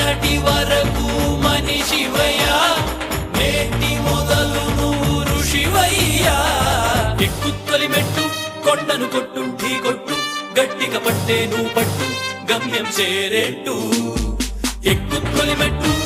నిన్నటి వరకు మనిషివయ్యా, నేటి మొదలు నువ్వు ఋషివయ్యా. ఎక్కు తొలి మెట్టు, కొండను కొట్టు, ఢీ కొట్టు, గట్టిగా పట్టే నువ్వు పట్టు, గమ్యం చేరేట్టు. ఎక్కు తొలి మెట్టు